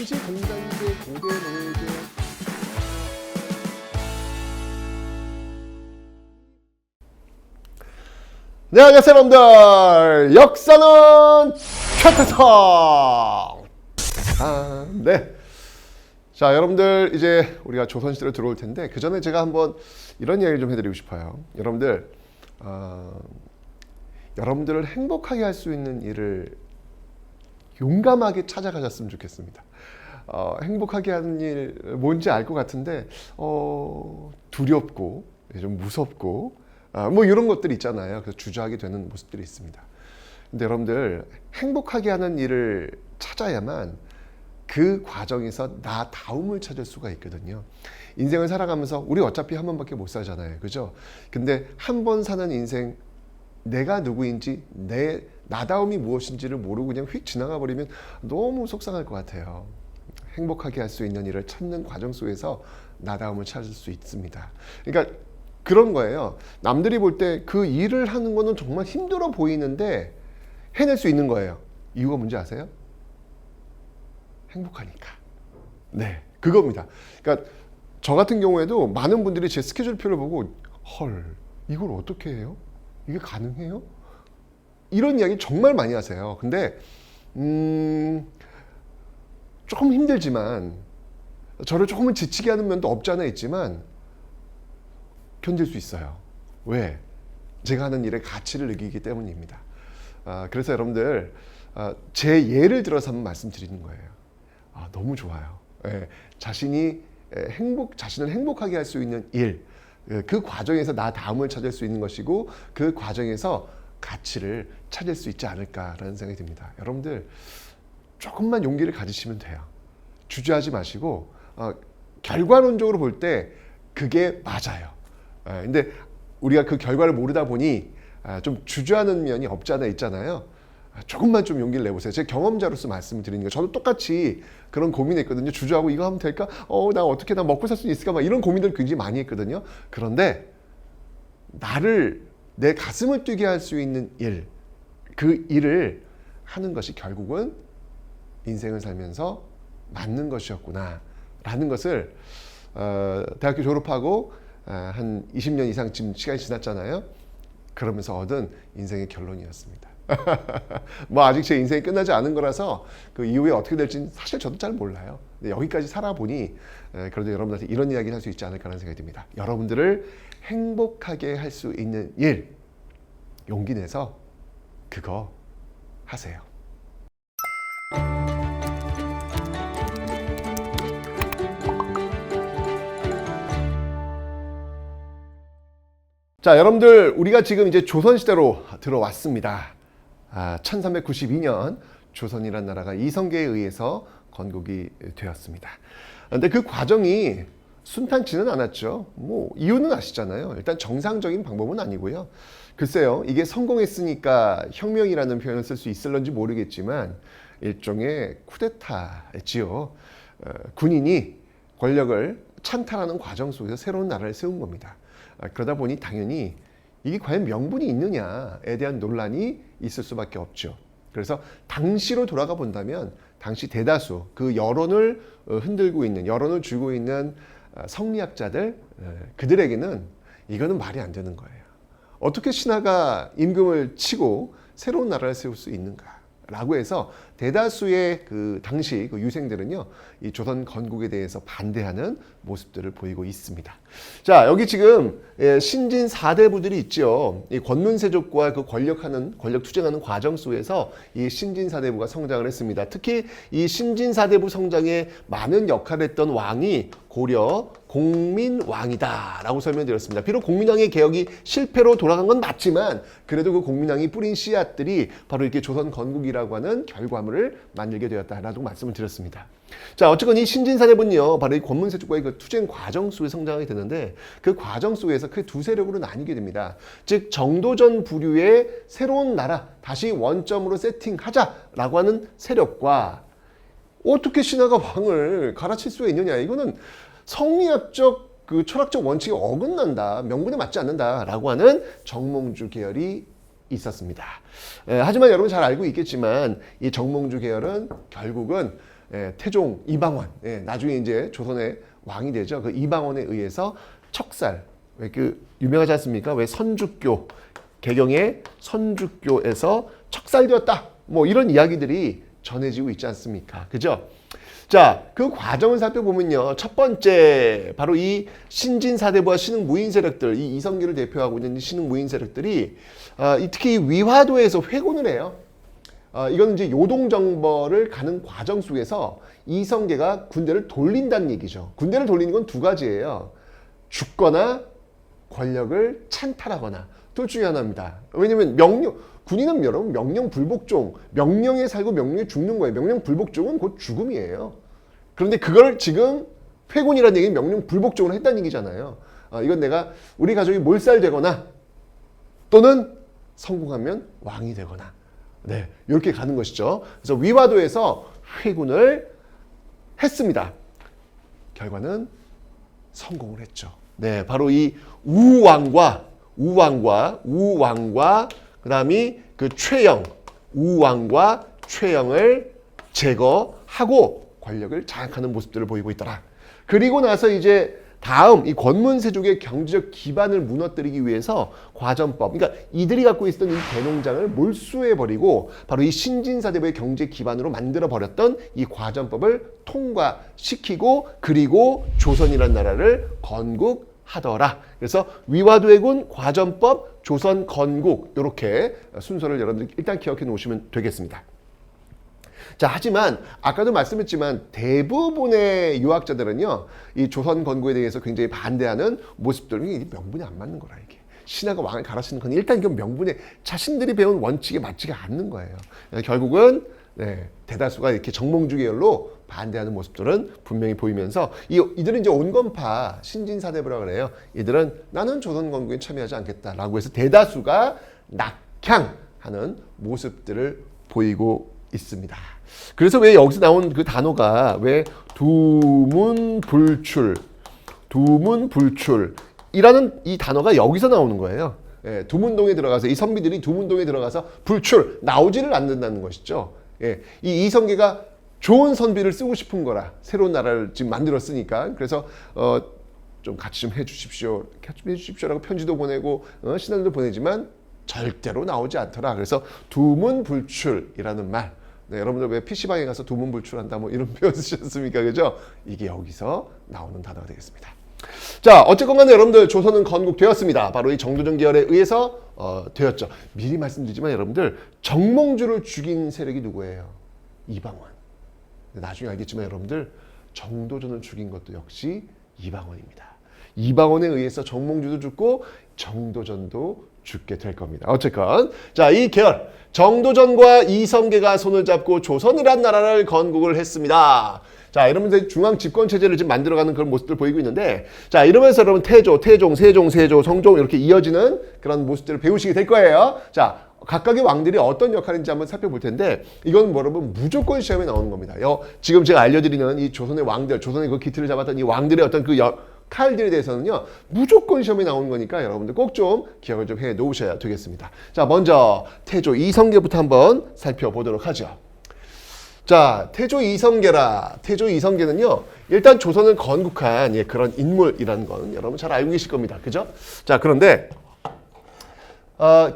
당시 공자인데 고대 노예제 네, 안녕하세요 여러분들. 역사는 최태성. 네. 자, 여러분들 이제 우리가 조선시대로 들어올 텐데 그 전에 제가 한번 이런 이야기를 좀 해드리고 싶어요. 여러분들 여러분들을 행복하게 할 수 있는 일을 용감하게 찾아가셨으면 좋겠습니다. 행복하게 하는 일 뭔지 알 것 같은데 두렵고 좀 무섭고 뭐 이런 것들이 있잖아요. 그래서 주저하게 되는 모습들이 있습니다. 근데 여러분들 행복하게 하는 일을 찾아야만 그 과정에서 나다움을 찾을 수가 있거든요. 인생을 살아가면서 우리 어차피 한 번밖에 못 살잖아요. 그죠? 근데 한 번 사는 인생, 내가 누구인지 내 나다움이 무엇인지를 모르고 그냥 휙 지나가 버리면 너무 속상할 것 같아요. 행복하게 할 수 있는 일을 찾는 과정 속에서 나다움을 찾을 수 있습니다. 그러니까 그런 거예요. 남들이 볼 때 그 일을 하는 거는 정말 힘들어 보이는데 해낼 수 있는 거예요. 이유가 뭔지 아세요? 행복하니까. 네, 그겁니다. 그러니까 저 같은 경우에도 많은 분들이 제 스케줄표를 보고 헐, 이걸 어떻게 해요? 이게 가능해요? 이런 이야기 정말 많이 하세요. 근데 조금 힘들지만 저를 조금은 지치게 하는 면도 없지 않아 있지만 견딜 수 있어요. 왜? 제가 하는 일의 가치를 느끼기 때문입니다. 그래서 여러분들 제 예를 들어서 한번 말씀드리는 거예요. 너무 좋아요. 예, 자신을 행복하게 할 수 있는 일, 그 과정에서 나다움을 찾을 수 있는 것이고 그 과정에서 가치를 찾을 수 있지 않을까라는 생각이 듭니다. 여러분들 조금만 용기를 가지시면 돼요. 주저하지 마시고 결과론적으로 볼 때 그게 맞아요. 근데 우리가 그 결과를 모르다 보니 좀 주저하는 면이 없지 않아 있잖아요. 조금만 좀 용기를 내보세요. 제 경험자로서 말씀을 드리는 거예요. 저도 똑같이 그런 고민했거든요. 주저하고 이거 하면 될까? 나 어떻게 나 먹고 살 수 있을까? 막 이런 고민들을 굉장히 많이 했거든요. 그런데 내 가슴을 뛰게 할 수 있는 일, 그 일을 하는 것이 결국은 인생을 살면서 맞는 것이었구나 라는 것을 대학교 졸업하고 한 20년 이상 지금 시간이 지났잖아요. 그러면서 얻은 인생의 결론이었습니다. 뭐 아직 제 인생이 끝나지 않은 거라서 그 이후에 어떻게 될지는 사실 저도 잘 몰라요. 근데 여기까지 살아보니 그래도 여러분들한테 이런 이야기를 할 수 있지 않을까라는 생각이 듭니다. 여러분들을 행복하게 할 수 있는 일, 용기 내서 그거 하세요. 자, 여러분들 우리가 지금 이제 조선시대로 들어왔습니다. 1392년 조선이라는 나라가 이성계에 의해서 건국이 되었습니다. 그런데 그 과정이 순탄치는 않았죠. 뭐 이유는 아시잖아요. 일단 정상적인 방법은 아니고요. 글쎄요, 이게 성공했으니까 혁명이라는 표현을 쓸 수 있을런지 모르겠지만 일종의 쿠데타였지요. 군인이 권력을 찬탈하는 과정 속에서 새로운 나라를 세운 겁니다. 그러다 보니 당연히 이게 과연 명분이 있느냐에 대한 논란이 있을 수밖에 없죠. 그래서 당시로 돌아가 본다면 당시 대다수 그 여론을 흔들고 있는, 여론을 쥐고 있는 성리학자들, 그들에게는 이거는 말이 안 되는 거예요. 어떻게 신하가 임금을 치고 새로운 나라를 세울 수 있는가? 라고 해서 대다수의 그 당시 그 유생들은요, 이 조선 건국에 대해서 반대하는 모습들을 보이고 있습니다. 자, 여기 지금 신진 4대부들이 있죠. 이 권문세족과 그 권력 투쟁하는 과정 속에서 이 신진 4대부가 성장을 했습니다. 특히 이 신진 4대부 성장에 많은 역할을 했던 왕이 고려 공민왕이다 라고 설명드렸습니다. 비록 공민왕의 개혁이 실패로 돌아간 건 맞지만 그래도 그 공민왕이 뿌린 씨앗들이 바로 이렇게 조선 건국이라고 하는 결과물을 만들게 되었다라고 말씀을 드렸습니다. 자, 어쨌건 이 신진사대부는요, 바로 이 권문세족과의 그 투쟁 과정 속에 성장하게 되는데 그 과정 속에서 그 두 세력으로 나뉘게 됩니다. 즉 정도전 부류의 새로운 나라, 다시 원점으로 세팅하자라고 하는 세력과 어떻게 신하가 왕을 갈아칠 수가 있느냐, 이거는 성리학적 그 철학적 원칙에 어긋난다, 명분에 맞지 않는다라고 하는 정몽주 계열이 있었습니다. 하지만 여러분 잘 알고 있겠지만 이 정몽주 계열은 결국은 태종 이방원, 나중에 이제 조선의 왕이 되죠. 그 이방원에 의해서 척살, 왜 그 유명하지 않습니까? 왜 선주교, 개경의 선주교에서 척살되었다. 뭐 이런 이야기들이 전해지고 있지 않습니까? 그죠? 자, 그 과정을 살펴보면요. 첫 번째, 바로 이 신진사대부와 신흥무인 세력들, 이 이성계를 대표하고 있는 신흥무인 세력들이 특히 위화도에서 회군을 해요. 이건 이제 요동정벌을 가는 과정 속에서 이성계가 군대를 돌린다는 얘기죠. 군대를 돌리는 건 두 가지예요. 죽거나 권력을 찬탈하거나 둘 중에 하나입니다. 왜냐면 군인은 여러분 명령 불복종, 명령에 살고 명령에 죽는 거예요. 명령 불복종은 곧 죽음이에요. 그런데 그걸 지금 회군이라는 얘기는 명령 불복종을 했다는 얘기잖아요. 이건 내가 우리 가족이 몰살되거나 또는 성공하면 왕이 되거나 이렇게 가는 것이죠. 그래서 위화도에서 회군을 했습니다. 결과는 성공을 했죠. 바로 이 우왕과 그다음이 그 우왕과 최영을 제거하고 권력을 장악하는 모습들을 보이고 있더라. 그리고 나서 이제 다음 이 권문세족의 경제적 기반을 무너뜨리기 위해서 과전법, 그러니까 이들이 갖고 있었던 이 대농장을 몰수해버리고 바로 이 신진사대부의 경제 기반으로 만들어버렸던 이 과전법을 통과시키고 그리고 조선이라는 나라를 건국하더라. 그래서 위화도해군, 과전법, 조선 건국 이렇게 순서를 여러분들 일단 기억해 놓으시면 되겠습니다. 자, 하지만 아까도 말씀했지만 대부분의 유학자들은요, 이 조선 건국에 대해서 굉장히 반대하는 모습들이 명분이 안 맞는 거라 이게. 신하가 왕을 갈아치는 건 일단 이건 명분에 자신들이 배운 원칙에 맞지가 않는 거예요. 결국은 대다수가 이렇게 정몽주 계열로 반대하는 모습들은 분명히 보이면서 이들은 이제 온건파 신진사대부라 그래요. 이들은 나는 조선 건국에 참여하지 않겠다라고 해서 대다수가 낙향하는 모습들을 보이고 있습니다. 그래서 왜 여기서 나온 그 단어가 왜 두문불출이라는 이 단어가 여기서 나오는 거예요. 두문동에 들어가서 이 선비들이 두문동에 들어가서 불출 나오지를 않는다는 것이죠. 이 이성계가 좋은 선비를 쓰고 싶은 거라 새로운 나라를 지금 만들었으니까 그래서 좀 같이 좀 해주십시오라고 편지도 보내고 신하들도 보내지만 절대로 나오지 않더라. 그래서 두문불출이라는 말. 여러분들 왜 PC방에 가서 두문불출한다 뭐 이런 표현 쓰셨습니까? 그죠? 이게 여기서 나오는 단어가 되겠습니다. 자, 어쨌건 간에 여러분들 조선은 건국되었습니다. 바로 이 정도전 계열에 의해서 되었죠. 미리 말씀드리지만 여러분들 정몽주를 죽인 세력이 누구예요? 이방원. 나중에 알겠지만 여러분들 정도전을 죽인 것도 역시 이방원입니다. 이방원에 의해서 정몽주도 죽고 정도전도 죽게 될 겁니다. 어쨌건 자, 이 계열 정도전과 이성계가 손을 잡고 조선이란 나라를 건국을 했습니다. 자, 여러분들 중앙 집권 체제를 지금 만들어가는 그런 모습들 보이고 있는데, 자, 이러면서 여러분 태조, 세종, 성종 이렇게 이어지는 그런 모습들을 배우시게 될 거예요. 자, 각각의 왕들이 어떤 역할인지 한번 살펴볼 텐데, 이건 뭐 여러분 무조건 시험에 나오는 겁니다. 지금 제가 알려드리는 이 조선의 왕들, 조선의 그 기틀을 잡았던 이 왕들의 어떤 그 칼들에 대해서는요 무조건 시험에 나오는 거니까 여러분들 꼭 좀 기억을 좀 해 놓으셔야 되겠습니다. 자, 먼저 태조 이성계부터 한번 살펴보도록 하죠. 자, 태조 이성계는요 일단 조선을 건국한 그런 인물이라는 건 여러분 잘 알고 계실 겁니다. 그죠? 자, 그런데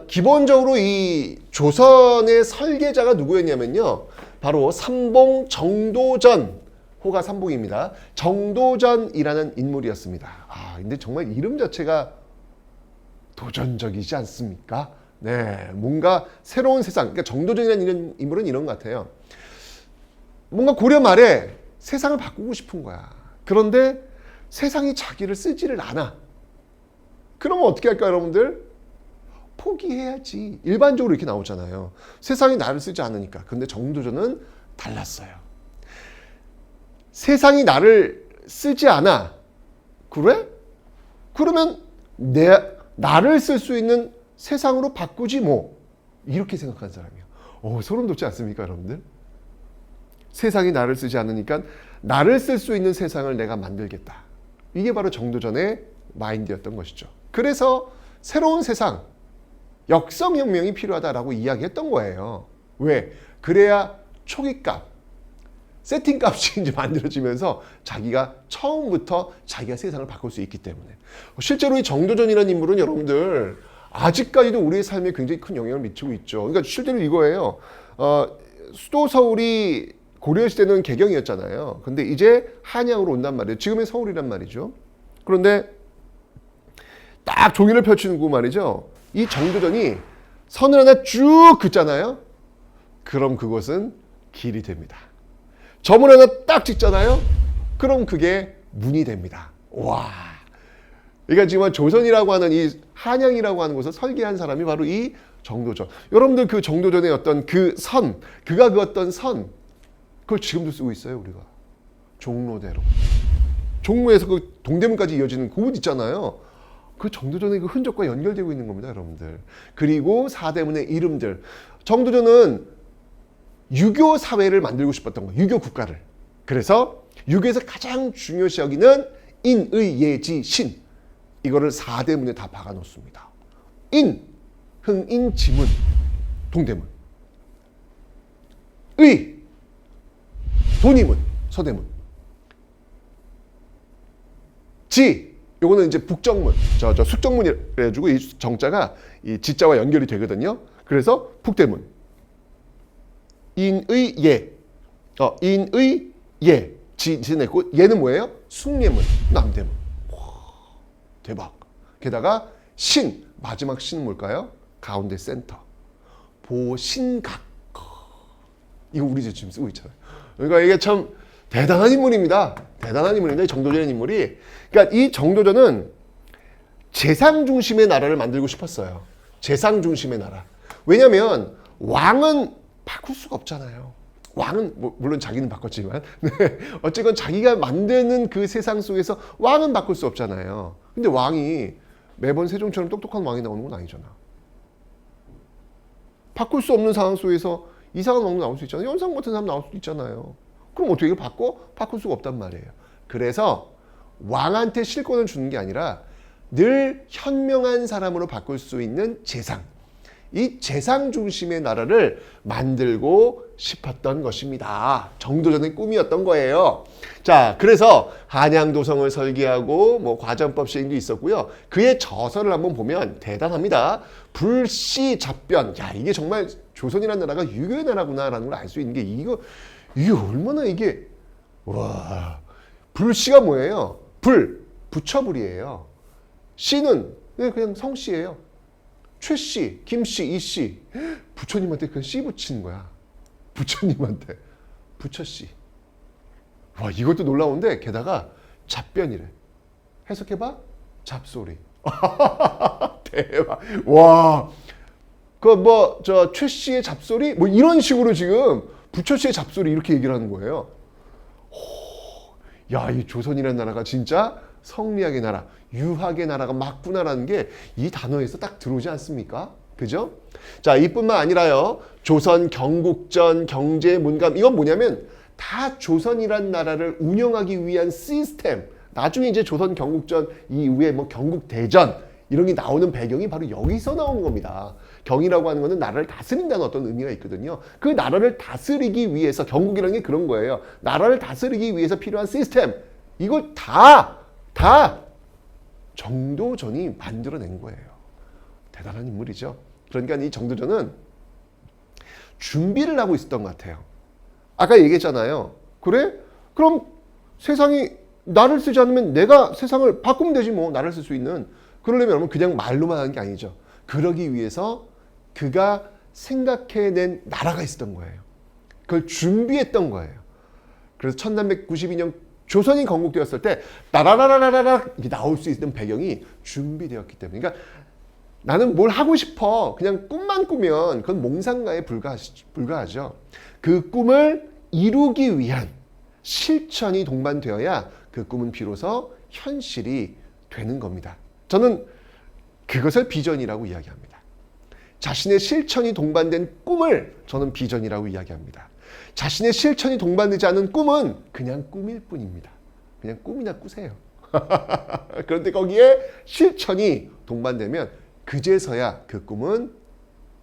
기본적으로 이 조선의 설계자가 누구였냐면요 바로 삼봉 정도전, 호가 삼봉입니다. 정도전이라는 인물이었습니다. 근데 정말 이름 자체가 도전적이지 않습니까? 뭔가 새로운 세상, 그러니까 정도전이라는 인물은 이런 것 같아요. 뭔가 고려 말에 세상을 바꾸고 싶은 거야. 그런데 세상이 자기를 쓰지를 않아. 그러면 어떻게 할까요, 여러분들? 포기해야지. 일반적으로 이렇게 나오잖아요. 세상이 나를 쓰지 않으니까. 근데 정도전은 달랐어요. 세상이 나를 쓰지 않아. 그래? 그러면 나를 쓸 수 있는 세상으로 바꾸지 뭐. 이렇게 생각한 사람이에요. 소름 돋지 않습니까, 여러분들? 세상이 나를 쓰지 않으니까 나를 쓸 수 있는 세상을 내가 만들겠다. 이게 바로 정도전의 마인드였던 것이죠. 그래서 새로운 세상, 역성혁명이 필요하다라고 이야기했던 거예요. 왜? 그래야 초기값, 세팅값이 이제 만들어지면서 자기가 처음부터 자기가 세상을 바꿀 수 있기 때문에 실제로 이 정도전이라는 인물은 여러분들 아직까지도 우리의 삶에 굉장히 큰 영향을 미치고 있죠. 그러니까 실제로 이거예요. 수도 서울이 고려시대는 개경이었잖아요. 근데 이제 한양으로 온단 말이에요. 지금의 서울이란 말이죠. 그런데 딱 종이를 펼치는 거 말이죠. 이 정도전이 선을 하나 쭉 긋잖아요. 그럼 그것은 길이 됩니다. 점을 하나 딱 찍잖아요. 그럼 그게 문이 됩니다. 와. 그러니까 지금 조선이라고 하는 이 한양이라고 하는 곳을 설계한 사람이 바로 이 정도전. 여러분들 그 정도전의 어떤 그 선, 그가 그었던 선, 그걸 지금도 쓰고 있어요, 우리가. 종로대로. 종로에서 그 동대문까지 이어지는 그 곳 있잖아요. 그 정도전의 그 흔적과 연결되고 있는 겁니다, 여러분들. 그리고 사대문의 이름들. 정도전은 유교 사회를 만들고 싶었던 거예요. 유교 국가를. 그래서 유교에서 가장 중요시 여기는 인, 의, 지, 신. 이거를 사대문에 다 박아 놓습니다. 인, 흥인, 지문, 동대문. 의, 돈이문, 서대문. 지, 요거는 이제 북정문, 숙정문이라 해가지고 이 정자가 이 지자와 연결이 되거든요. 그래서 북대문. 인의 예, 인의 예, 지냈고 얘는 뭐예요? 숭례문, 남대문. 와, 대박. 게다가 신, 마지막 신은 뭘까요? 가운데 센터. 보신각. 이거 우리 지금 쓰고 있잖아요. 그러니까 이게 참 대단한 인물입니다. 대단한 인물인데 정도전의 인물이. 그러니까 이 정도전은 재상 중심의 나라를 만들고 싶었어요. 재상 중심의 나라. 왜냐하면 왕은 바꿀 수가 없잖아요. 왕은 물론 자기는 바꿨지만 어쨌건 자기가 만드는 그 세상 속에서 왕은 바꿀 수 없잖아요. 근데 왕이 매번 세종처럼 똑똑한 왕이 나오는 건 아니잖아. 바꿀 수 없는 상황 속에서 이상한 왕도 나올 수 있잖아요. 연상 같은 사람 나올 수도 있잖아요. 그럼 어떻게 바꿔? 바꿀 수가 없단 말이에요. 그래서 왕한테 실권을 주는 게 아니라 늘 현명한 사람으로 바꿀 수 있는 재상. 이 재상 중심의 나라를 만들고 싶었던 것입니다. 정도전의 꿈이었던 거예요. 자, 그래서 한양도성을 설계하고 뭐 과정법 시행도 있었고요. 그의 저서를 한번 보면 대단합니다. 불시잡변. 야, 이게 정말 조선이라는 나라가 유교의 나라구나라는 걸 알 수 있는 게 이게 얼마나 이게 와. 불씨가 뭐예요? 부처불이에요. 씨는 그냥 성씨예요. 최씨, 김씨, 이씨. 부처님한테 그냥 씨 붙이는 거야. 부처님한테. 부처씨. 와, 이것도 놀라운데 게다가 잡변이래. 해석해봐. 잡소리. 대박. 와. 최씨의 잡소리? 뭐 이런 식으로 지금 부처씨의 잡소리 이렇게 얘기를 하는 거예요. 야, 이 조선이라는 나라가 진짜 성리학의 나라, 유학의 나라가 맞구나라는 게 이 단어에서 딱 들어오지 않습니까? 그죠? 자, 이뿐만 아니라요. 조선 경국전 경제 문감 이건 뭐냐면 다 조선이란 나라를 운영하기 위한 시스템. 나중에 이제 조선 경국전 이후에 뭐 경국대전 이런 게 나오는 배경이 바로 여기서 나오는 겁니다. 경이라고 하는 것은 나라를 다스린다는 어떤 의미가 있거든요. 그 나라를 다스리기 위해서 경국이라는 게 그런 거예요. 나라를 다스리기 위해서 필요한 시스템. 이걸 다 정도전이 만들어낸 거예요. 대단한 인물이죠. 그러니까 이 정도전은 준비를 하고 있었던 것 같아요. 아까 얘기했잖아요. 그래? 그럼 세상이 나를 쓰지 않으면 내가 세상을 바꾸면 되지 뭐. 나를 쓸 수 있는. 그러려면 여러분 그냥 말로만 하는 게 아니죠. 그러기 위해서 그가 생각해낸 나라가 있었던 거예요. 그걸 준비했던 거예요. 그래서 1392년 조선이 건국되었을 때 따라라라라라 이게 나올 수 있는 배경이 준비되었기 때문에. 그러니까 나는 뭘 하고 싶어. 그냥 꿈만 꾸면 그건 몽상가에 불과하죠. 그 꿈을 이루기 위한 실천이 동반되어야 그 꿈은 비로소 현실이 되는 겁니다. 저는 그것을 비전이라고 이야기합니다. 자신의 실천이 동반된 꿈을 저는 비전이라고 이야기합니다. 자신의 실천이 동반되지 않은 꿈은 그냥 꿈일 뿐입니다. 그냥 꿈이나 꾸세요. 그런데 거기에 실천이 동반되면 그제서야 그 꿈은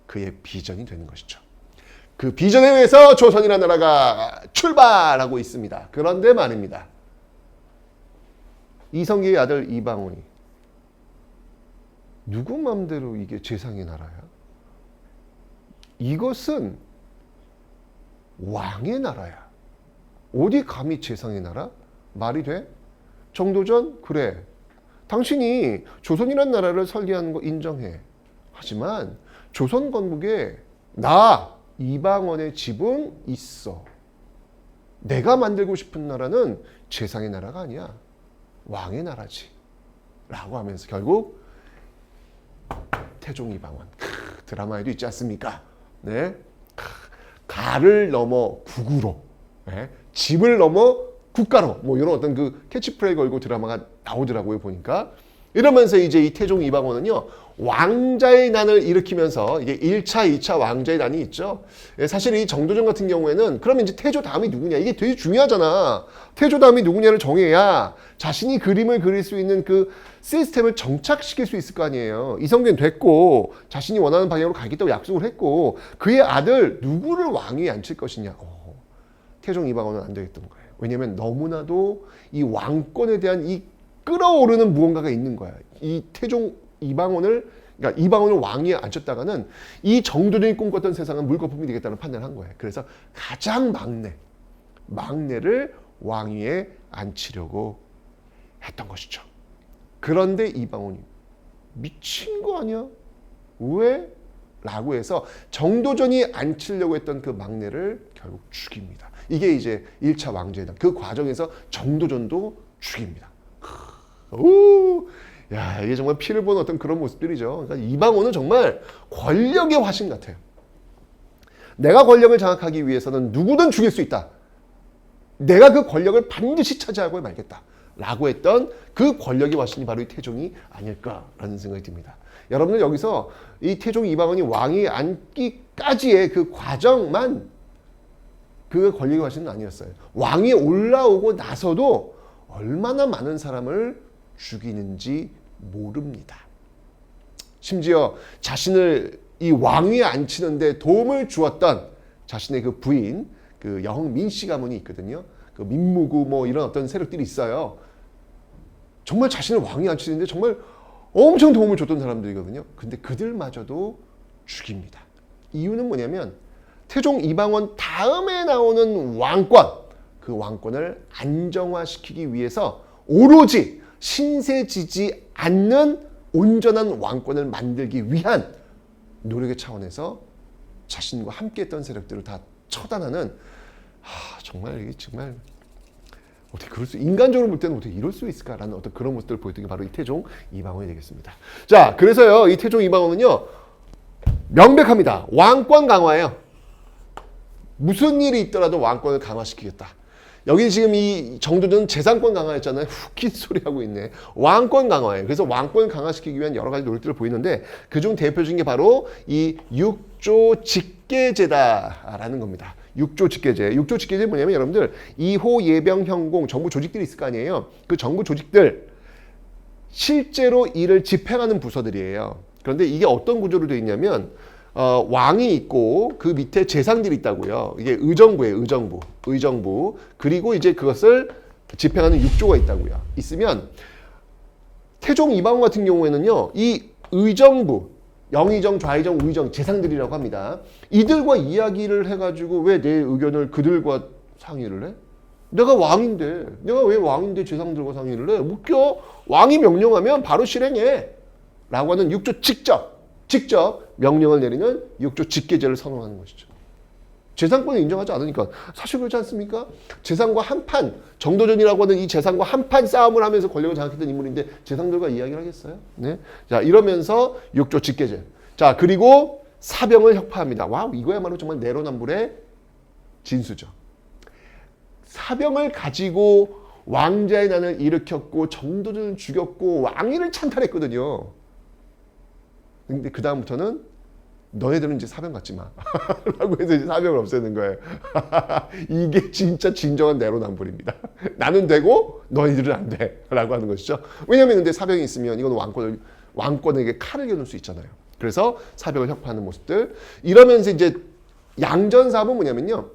그의 비전이 되는 것이죠. 그 비전에 의해서 조선이라는 나라가 출발하고 있습니다. 그런데 말입니다. 이성계의 아들 이방원이 누구 마음대로 이게 재상의 나라야? 이것은 왕의 나라야. 어디 감히 재상의 나라? 말이 돼? 정도전? 그래. 당신이 조선이라는 나라를 설계하는 거 인정해. 하지만 조선 건국에 나 이방원의 지분 있어. 내가 만들고 싶은 나라는 재상의 나라가 아니야. 왕의 나라지. 라고 하면서 결국 태종 이방원. 드라마에도 있지 않습니까? 네. 가를 넘어 국으로. 네. 집을 넘어 국가로. 뭐 이런 어떤 그 캐치프레이 걸고 드라마가 나오더라고요, 보니까. 이러면서 이제 이 태종 이방원은요, 왕자의 난을 일으키면서 이게 1차, 2차 왕자의 난이 있죠. 사실 이 정도전 같은 경우에는 그러면 이제 태조 다음이 누구냐 이게 되게 중요하잖아. 태조 다음이 누구냐를 정해야 자신이 그림을 그릴 수 있는 그 시스템을 정착시킬 수 있을 거 아니에요. 이성계는 됐고 자신이 원하는 방향으로 가겠다고 약속을 했고 그의 아들 누구를 왕위에 앉힐 것이냐. 태종 이방원은 안 되겠던 거예요. 왜냐하면 너무나도 이 왕권에 대한 이 끌어오르는 무언가가 있는 거야. 이 태종 이방원을 그러니까 이방원을 왕위에 앉혔다가는 이 정도전이 꿈꿨던 세상은 물거품이 되겠다는 판단을 한 거예요. 그래서 가장 막내를 왕위에 앉히려고 했던 것이죠. 그런데 이방원이 미친 거 아니야? 왜? 라고 해서 정도전이 앉히려고 했던 그 막내를 결국 죽입니다. 이게 이제 1차 왕제다. 그 과정에서 정도전도 죽입니다. 오, 야, 이게 정말 피를 보는 어떤 그런 모습들이죠. 그러니까 이방원은 정말 권력의 화신 같아요. 내가 권력을 장악하기 위해서는 누구든 죽일 수 있다. 내가 그 권력을 반드시 차지하고 말겠다. 라고 했던 그 권력의 화신이 바로 이 태종이 아닐까라는 생각이 듭니다. 여러분들 여기서 이 태종 이방원이 왕위에 앉기까지의 그 과정만 그 권력의 화신은 아니었어요. 왕위에 올라오고 나서도 얼마나 많은 사람을 죽이는지 모릅니다. 심지어 자신을 이 왕위에 앉히는데 도움을 주었던 자신의 그 부인, 그 여흥민씨 가문이 있거든요. 그 민무구 뭐 이런 어떤 세력들이 있어요. 정말 자신을 왕위에 앉히는데 정말 엄청 도움을 줬던 사람들이거든요. 근데 그들마저도 죽입니다. 이유는 뭐냐면 태종 이방원 다음에 나오는 왕권, 그 왕권을 안정화시키기 위해서 오로지 신세지지 않는 온전한 왕권을 만들기 위한 노력의 차원에서 자신과 함께했던 세력들을 다 처단하는 정말 이게 정말 어떻게 그럴 수 인간적으로 볼 때는 어떻게 이럴 수 있을까라는 어떤 그런 모습들을 보였던 게 바로 이 태종 이방원이 되겠습니다. 자, 그래서요 이 태종 이방원은요 명백합니다. 왕권 강화예요. 무슨 일이 있더라도 왕권을 강화시키겠다. 여기 지금 이 정도전 재산권 강화했잖아요. 웃긴 소리 하고 있네. 왕권 강화예요. 그래서 왕권을 강화시키기 위한 여러 가지 노력들을 보이는데 그중 대표적인 게 바로 이 육조 직계제다라는 겁니다. 육조 직계제. 육조 직계제는 뭐냐면 여러분들 이호 예병 현공 정부 조직들이 있을 거 아니에요. 그 정부 조직들 실제로 이를 집행하는 부서들이에요. 그런데 이게 어떤 구조로 되어 있냐면 왕이 있고 그 밑에 재상들이 있다고요. 이게 의정부예요. 의정부. 그리고 이제 그것을 집행하는 육조가 있다고요. 있으면 태종 이방원 같은 경우에는요. 이 의정부, 영의정, 좌의정, 우의정 재상들이라고 합니다. 이들과 이야기를 해가지고 왜 내 의견을 그들과 상의를 해? 내가 왕인데 내가 왜 왕인데 재상들과 상의를 해? 웃겨. 왕이 명령하면 바로 실행해. 라고 하는 육조 직접 명령을 내리는 육조 직계제를 선언하는 것이죠. 재상권을 인정하지 않으니까 사실 그렇지 않습니까? 재상과 한판 정도전이라고 하는 이 재상과 한판 싸움을 하면서 권력을 장악했던 인물인데 재상들과 이야기를 하겠어요? 네. 자, 이러면서 육조 직계제. 자, 그리고 사병을 혁파합니다. 와우, 이거야말로 정말 내로남불의 진수죠. 사병을 가지고 왕자의 난을 일으켰고 정도전을 죽였고 왕위를 찬탈했거든요. 근데 그 다음부터는 너네들은 이제 사병 갖지 마. 라고 해서 이제 사병을 없애는 거예요. 이게 진짜 진정한 내로남불입니다. 나는 되고 너희들은 안 돼. 라고 하는 것이죠. 왜냐면 근데 사병이 있으면 이건 왕권에게 칼을 겨눌 수 있잖아요. 그래서 사병을 혁파하는 모습들. 이러면서 이제 양전 사업은 뭐냐면요.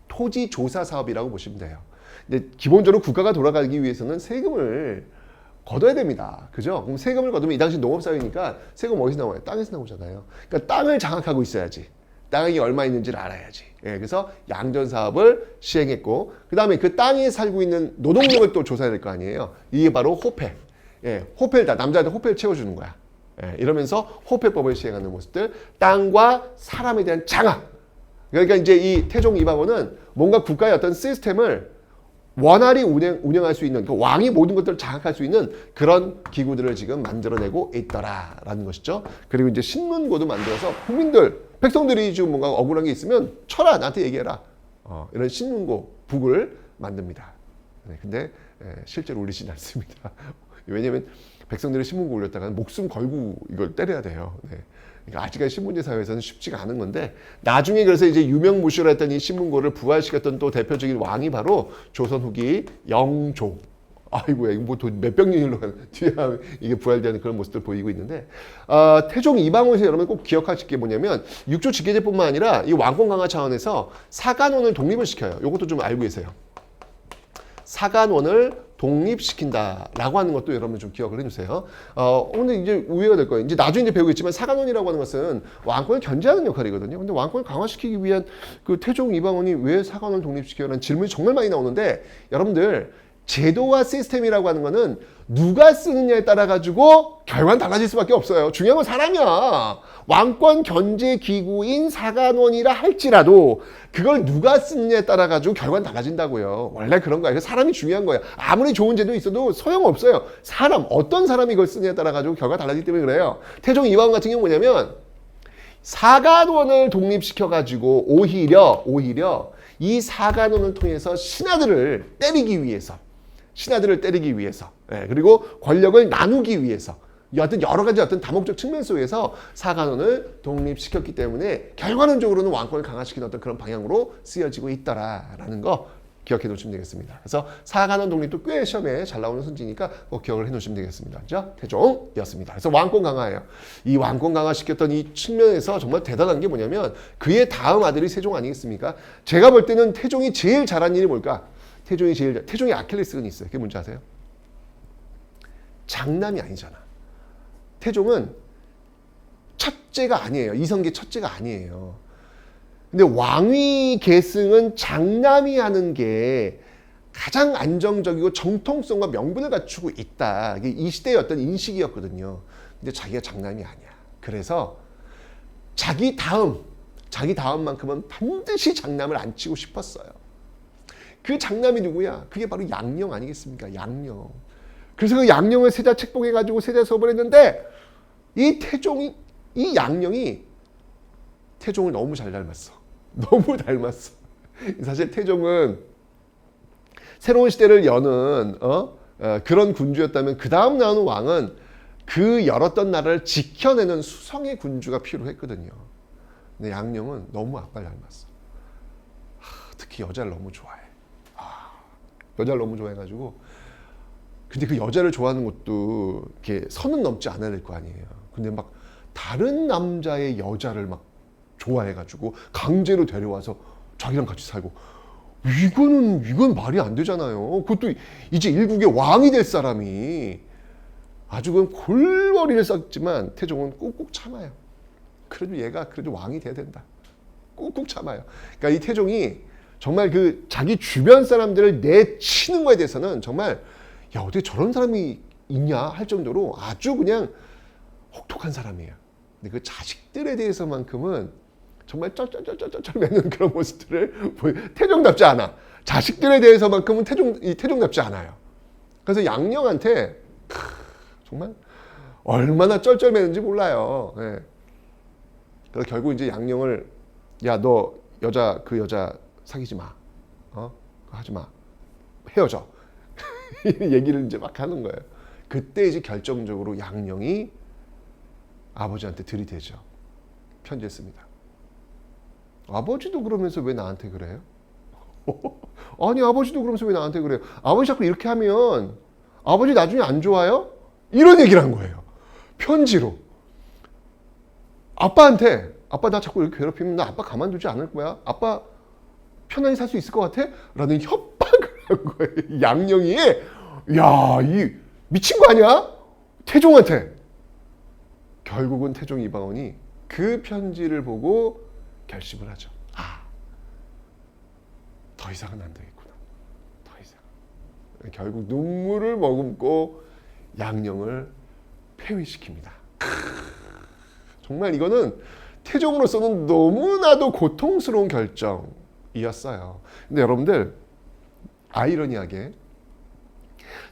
토지 조사 사업이라고 보시면 돼요. 근데 기본적으로 국가가 돌아가기 위해서는 세금을 걷어야 됩니다. 그죠? 그럼 세금을 걷으면 이 당시 농업사회니까 세금 어디서 나와요? 땅에서 나오잖아요. 그러니까 땅을 장악하고 있어야지. 땅이 얼마 있는지를 알아야지. 예, 그래서 양전 사업을 시행했고, 그 다음에 그 땅에 살고 있는 노동력을 또 조사해야 될 거 아니에요. 이게 바로 호패. 예, 호패를 남자한테 호패를 채워주는 거야. 예, 이러면서 호패법을 시행하는 모습들, 땅과 사람에 대한 장악. 그러니까 이제 이 태종 이방원은 뭔가 국가의 어떤 시스템을 원활히 운영할 수 있는, 그러니까 왕이 모든 것들을 장악할 수 있는 그런 기구들을 지금 만들어내고 있더라라는 것이죠. 그리고 이제 신문고도 만들어서 국민들, 백성들이 지금 뭔가 억울한 게 있으면 쳐라, 나한테 얘기해라. 이런 신문고 북을 만듭니다. 네, 근데 실제로 울리진 않습니다. 왜냐하면 백성들이 신문고 올렸다가 목숨 걸고 이걸 때려야 돼요. 네. 그러니까 아직까지 신문제 사회에서는 쉽지가 않은 건데, 나중에 그래서 이제 유명무실을 했던 이 신문고를 부활시켰던 또 대표적인 왕이 바로 조선 후기 영조. 아이고야, 이거 뭐 몇백 년일로 뒤에 이게 부활되는 그런 모습들 보이고 있는데, 태종 이방원에서 여러분 꼭 기억하실 게 뭐냐면, 육조 직계제뿐만 아니라 이 왕권 강화 차원에서 사간원을 독립을 시켜요. 이것도 좀 알고 계세요. 사간원을 독립시킨다라고 하는 것도 여러분 좀 기억을 해주세요. 근데 이제 우회가 될 거예요. 이제 나중에 이제 배우겠지만 사간원이라고 하는 것은 왕권을 견제하는 역할이거든요. 근데 왕권을 강화시키기 위한 그 태종 이방원이 왜 사간원을 독립시켜라는 질문이 정말 많이 나오는데, 여러분들 제도와 시스템이라고 하는 거는 누가 쓰느냐에 따라 가지고 결과는 달라질 수밖에 없어요. 중요한 건 사람이야. 왕권 견제 기구인 사간원이라 할지라도 그걸 누가 쓰느냐에 따라 가지고 결과는 달라진다고요. 원래 그런 거예요. 사람이 중요한 거예요. 아무리 좋은 제도 있어도 소용없어요. 어떤 사람이 이걸 쓰느냐에 따라 가지고 결과가 달라지기 때문에 그래요. 태종 이방원 같은 경우 뭐냐면, 사간원을 독립시켜 가지고 오히려 이 사간원을 통해서 신하들을 때리기 위해서, 그리고 권력을 나누기 위해서, 여하튼 여러 가지 어떤 다목적 측면 속에서 사간원을 독립시켰기 때문에 결과론적으로는 왕권을 강화시키는 어떤 그런 방향으로 쓰여지고 있다라는 거 기억해 놓으시면 되겠습니다. 그래서 사간원 독립도 꽤 시험에 잘 나오는 선지니까 꼭 기억을 해 놓으시면 되겠습니다. 그죠? 태종이었습니다. 그래서 왕권 강화예요. 이 왕권 강화시켰던 이 측면에서 정말 대단한 게 뭐냐면, 그의 다음 아들이 세종 아니겠습니까? 제가 볼 때는 태종이 제일 잘한 일이 뭘까? 태종의 아킬레스건이 있어요. 그게 뭔지 아세요? 장남이 아니잖아. 태종은 첫째가 아니에요. 이성계 첫째가 아니에요. 근데 왕위 계승은 장남이 하는 게 가장 안정적이고 정통성과 명분을 갖추고 있다. 이게 이 시대의 어떤 인식이었거든요. 근데 자기가 장남이 아니야. 그래서 자기 다음만큼은 반드시 장남을 앉히고 싶었어요. 그 장남이 누구야? 그게 바로 양령 아니겠습니까? 양령. 그래서 그 양령을 세자 책봉해가지고 세자 수업을 했는데, 이 양령이 태종을 너무 잘 닮았어. 너무 닮았어. 사실 태종은 새로운 시대를 여는 그런 군주였다면, 그 다음 나오는 왕은 그 열었던 나라를 지켜내는 수성의 군주가 필요했거든요. 근데 양령은 너무 아빠를 닮았어. 특히 여자를 너무 좋아해. 여자를 너무 좋아해가지고, 근데 그 여자를 좋아하는 것도 이렇게 선은 넘지 않아야 될 거 아니에요. 근데 막 다른 남자의 여자를 막 좋아해가지고 강제로 데려와서 자기랑 같이 살고, 이건 말이 안 되잖아요. 그것도 이제 일국의 왕이 될 사람이 아주 그 골머리를 썼지만 태종은 꾹꾹 참아요. 그래도 얘가 왕이 돼야 된다. 꾹꾹 참아요. 그러니까 이 태종이 정말 그 자기 주변 사람들을 내치는 거에 대해서는 정말, 야, 어떻게 저런 사람이 있냐 할 정도로 아주 그냥 혹독한 사람이에요. 근데 그 자식들에 대해서만큼은 정말 쩔쩔쩔쩔쩔 매는 그런 모습들을 태종답지 않아. 자식들에 대해서만큼은 태종답지 않아요. 그래서 양령한테 정말 얼마나 쩔쩔매는지 몰라요. 네. 그래서 결국 이제 양령을, 야, 너 그 여자 사귀지 마. 하지 마. 헤어져. 얘기를 이제 막 하는 거예요. 그때 이제 결정적으로 양령이 아버지한테 들이대죠. 편지를 씁니다. 아버지도 그러면서 왜 나한테 그래요? 아니, 아버지도 그러면서 왜 나한테 그래요? 아버지 자꾸 이렇게 하면 아버지 나중에 안 좋아요? 이런 얘기를 한 거예요. 편지로. 아빠한테 아빠 나 자꾸 이렇게 괴롭히면 나 아빠 가만두지 않을 거야. 아빠 편안히 살 수 있을 것 같아? 라는 협박을 한 거예요. 양령이. 야, 이 미친 거 아니야? 태종한테. 결국은 태종 이방원이 그 편지를 보고 결심을 하죠. 더 이상은 안 되겠구나. 더 이상. 결국 눈물을 머금고 양령을 폐위시킵니다. 정말 이거는 태종으로서는 너무나도 고통스러운 결정이었어요. 근데 여러분들, 아이러니하게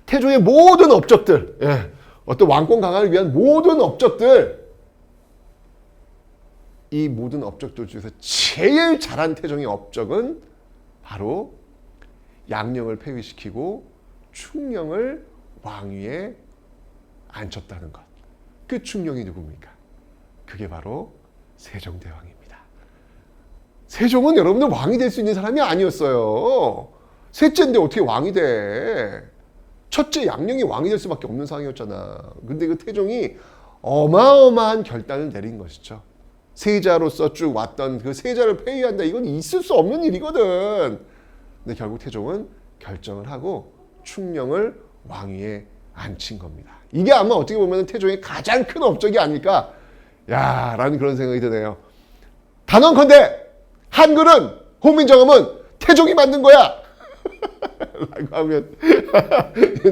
태종의 모든 업적들, 어떤 왕권 강화를 위한 모든 업적들, 이 모든 업적들 중에서 제일 잘한 태종의 업적은 바로 양령을 폐위시키고 충령을 왕위에 앉혔다는 것. 그 충령이 누굽니까? 그게 바로 세종대왕입니다. 세종은 여러분들 왕이 될 수 있는 사람이 아니었어요. 셋째인데 어떻게 왕이 돼? 첫째 양령이 왕이 될 수밖에 없는 상황이었잖아. 근데 그 태종이 어마어마한 결단을 내린 것이죠. 세자로서 쭉 왔던 그 세자를 폐위한다. 이건 있을 수 없는 일이거든. 근데 결국 태종은 결정을 하고 충령을 왕위에 앉힌 겁니다. 이게 아마 어떻게 보면 태종의 가장 큰 업적이 아닐까? 라는 그런 생각이 드네요. 단언컨대 한글은 호민정음은 태종이 만든 거야. 라고 하면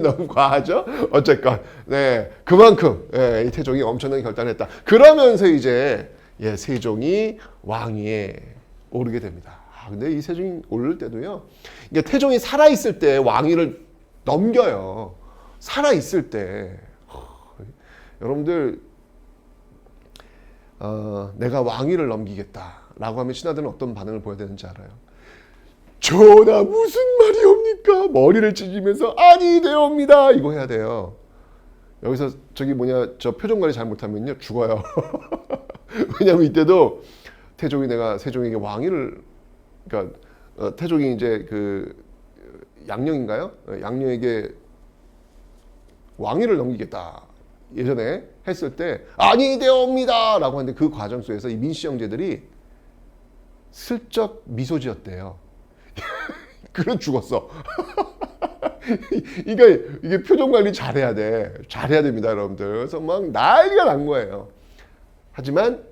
너무 과하죠? 어쨌건 그만큼 이 태종이 엄청난 결단을 했다. 그러면서 이제 세종이 왕위에 오르게 됩니다. 근데 이 세종이 오를 때도요. 이게 태종이 살아있을 때 왕위를 넘겨요. 살아있을 때. 여러분들 내가 왕위를 넘기겠다라고 하면 신하들은 어떤 반응을 보여야 되는지 알아요? 전하 무슨 말이옵니까? 머리를 찢으면서 아니되옵니다. 이거 해야 돼요. 여기서 저 표정 관리 잘못하면요 죽어요. 왜냐면 이때도 세종에게 왕위를, 그러니까 태종이 이제 그 양령인가요? 양령에게 왕위를 넘기겠다 예전에 했을 때 아니되옵니다 라고 하는데, 그 과정 속에서 이 민씨 형제들이 슬쩍 미소 지었대요. 그래 죽었어. 그러니까 이게 표정 관리 잘해야 됩니다, 여러분들. 그래서 막 난리가 난 거예요. 하지만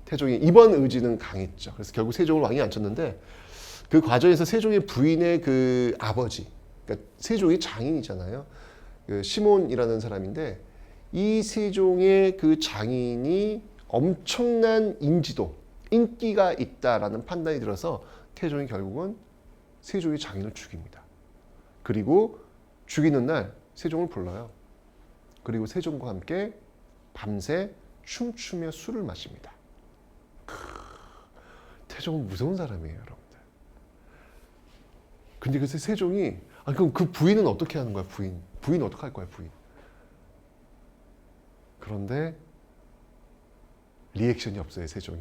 태종이 이번 의지는 강했죠. 그래서 결국 세종을 왕위에 앉혔는데, 그 과정에서 세종의 부인의 그 아버지, 그러니까 세종이 장인이잖아요. 그 시몬이라는 사람인데, 이 세종의 그 장인이 엄청난 인기가 있다라는 판단이 들어서 태종이 결국은 세종의 장인을 죽입니다. 그리고 죽이는 날 세종을 불러요. 그리고 세종과 함께 밤새 춤추며 술을 마십니다. 태종은 무서운 사람이에요, 여러분들. 근데 그래서 세종이 그럼 그 부인은 어떻게 하는 거야? 부인 어떻게 할 거야? 부인. 그런데 리액션이 없어요, 세종이.